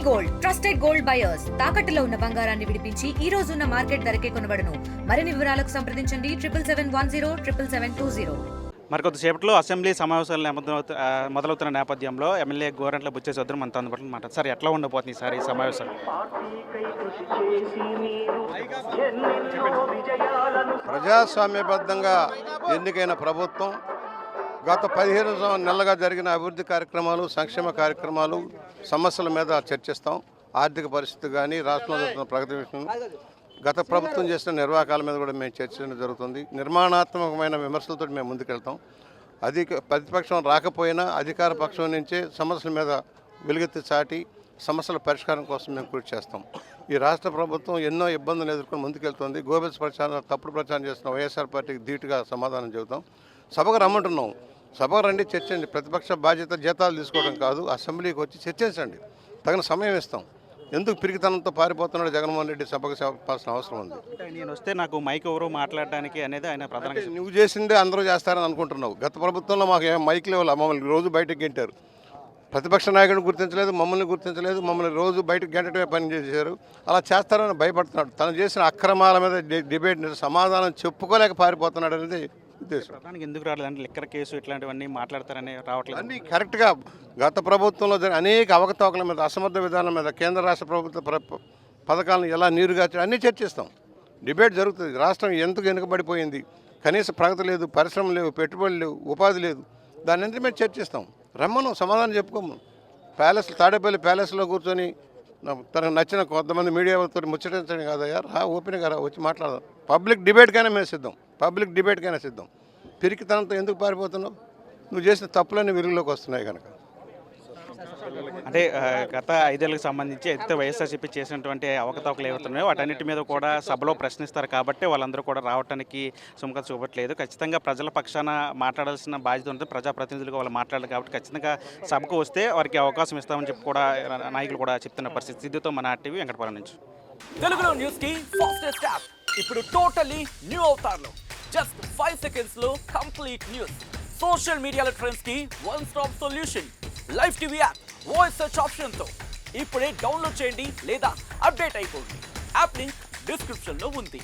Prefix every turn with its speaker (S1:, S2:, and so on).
S1: Gold trusted gold buyers తాకట్టులో ఉన్న బంగారాన్ని విడిపించి ఈ రోజు ఉన్న మార్కెట్ ధరకే కొనబడును. మరిన్ని వివరాలకు సంప్రదించండి 77107720.
S2: మరికొద్దిసేపట్లో అసెంబ్లీ సమావేశాలు మొదలవుతున్న నేపథ్యంలో ఎమ్మెల్యే గోరంట్ల బుచ్చయ్య చౌదరి మనతో అందుబాటులో మాట్లాడారు. సార్, ఎట్లా ఉండబోతుంది సార్ ఈ సమావేశాలు?
S3: ప్రజాస్వామ్యబద్ధంగా ఎన్నికైన ప్రభుత్వం గత 15 నెలలుగా జరిగిన అభివృద్ధి కార్యక్రమాలు, సంక్షేమ కార్యక్రమాలు, సమస్యల మీద చర్చిస్తాం. ఆర్థిక పరిస్థితి కానీ, రాష్ట్రంలో జరుగుతున్న ప్రగతి విషయం, గత ప్రభుత్వం చేసిన నిర్వాహకాల మీద కూడా మేము చర్చించడం జరుగుతుంది. నిర్మాణాత్మకమైన విమర్శలతో మేము ముందుకెళ్తాం. ప్రతిపక్షం రాకపోయినా అధికార పక్షం నుంచే సమస్యల మీద వెలుగెత్తి చాటి సమస్యల పరిష్కారం కోసం మేము కృషి చేస్తాం. ఈ రాష్ట్ర ప్రభుత్వం ఎన్నో ఇబ్బందులు ఎదుర్కొని ముందుకెళ్తుంది. గోబెల్స్ ప్రచారం, తప్పుడు ప్రచారం చేస్తున్న వైఎస్ఆర్ పార్టీకి ధీటుగా సమాధానం చెబుతాం. సభకు రమ్మంటున్నాం. సభకు రండి, చర్చండి. ప్రతిపక్ష బాధ్యత జీతాలు తీసుకోవడం కాదు, అసెంబ్లీకి వచ్చి చర్చించండి. తగిన సమయం ఇస్తాం. ఎందుకు పిరికితనంతో పారిపోతున్నాడు జగన్మోహన్ రెడ్డి సభకు చెప్పాల్సిన అవసరం ఉంది.
S2: నేను వస్తే నాకు మైక్ ఎవరు మాట్లాడడానికి అనేది ఆయన ప్రధానంగా.
S3: నువ్వు చేసిందే అందరూ చేస్తారని అనుకుంటున్నావు. గత ప్రభుత్వంలో మాకు ఏం మైక్ లేవు, మమ్మల్ని రోజు బయటకు గెంటారు. ప్రతిపక్ష నాయకుడిని గుర్తించలేదు, మమ్మల్ని గుర్తించలేదు, మమ్మల్ని రోజు బయటకు గెంటమే పని చేశారు. అలా చేస్తారని భయపడుతున్నాడు. తను చేసిన అక్రమాల మీద డిబేట్ సమాధానం చెప్పుకోలేక పారిపోతున్నాడు అనేది ఉద్దేశం.
S2: ప్రధానికి ఎందుకు రాలేదంటే లిక్కర్ కేసు ఇట్లాంటివన్నీ మాట్లాడతారని రావట్లేదు.
S3: అన్నీ కరెక్ట్గా గత ప్రభుత్వంలో జరిగిన అనేక అవకతవకల మీద, అసమర్థ విధానం మీద, కేంద్ర రాష్ట్ర ప్రభుత్వ పథకాలను ఎలా నీరుగార్చడం అన్నీ చర్చిస్తాం. డిబేట్ జరుగుతుంది. రాష్ట్రం ఎందుకు వెనుకబడిపోయింది, కనీస ప్రగతి లేదు, పరిశ్రమలు లేవు, పెట్టుబడులు లేవు, ఉపాధి లేదు, దాని నుంచి మేము చర్చిస్తాం. రమ్మను, సమాధానం చెప్పుకోము. తాడేపల్లి ప్యాలెస్లో కూర్చొని తనకు నచ్చిన కొంతమంది మీడియాతో ముచ్చటించడం కాదయ్యా, ఓపెన్గా వచ్చి మాట్లాడదాం. పబ్లిక్ డిబేట్కైనా మేము సిద్ధం. పిరికితనంతో ఎందుకు పారిపోతున్నావు? నువ్వు చేసిన తప్పులన్నీ వెలుగులోకి వస్తున్నాయి కనుక.
S2: అంటే గత 5 ఏళ్ళకి సంబంధించి అయితే వైఎస్ఆర్సీపీ చేసినటువంటి అవకతవకలు ఏవైతున్నాయో వాటన్నిటి మీద కూడా సభలో ప్రశ్నిస్తారు కాబట్టి వాళ్ళందరూ కూడా రావడానికి సుముఖత చూపట్లేదు. ఖచ్చితంగా ప్రజల పక్షాన మాట్లాడాల్సిన బాధ్యత ఉంటుంది. ప్రజాప్రతినిధులుగా వాళ్ళు మాట్లాడాలి కాబట్టి ఖచ్చితంగా సభకు వస్తే వారికి అవకాశం ఇస్తామని చెప్పి కూడా నాయకులు కూడా చెప్తున్న పరిస్థితి. సిద్ధుతో మన టీవీ వెంకటపురం నుంచి.
S4: తెలుగులో న్యూస్ కి ఫాస్టెస్ట్ యాప్ ఇప్పుడు టోటలీ న్యూ అవతార్లో జస్ట్ 5 seconds లో కంప్లీట్ న్యూస్. సోషల్ మీడియాలో ట్రెండ్స్ కి one stop solution. Live TV app voice search option తో ఇప్పుడే డౌన్లోడ్ చేయండి లేదా అప్డేట్ అయిపోండి. యాప్ లింక్ డిస్క్రిప్షన్ లో ఉంది.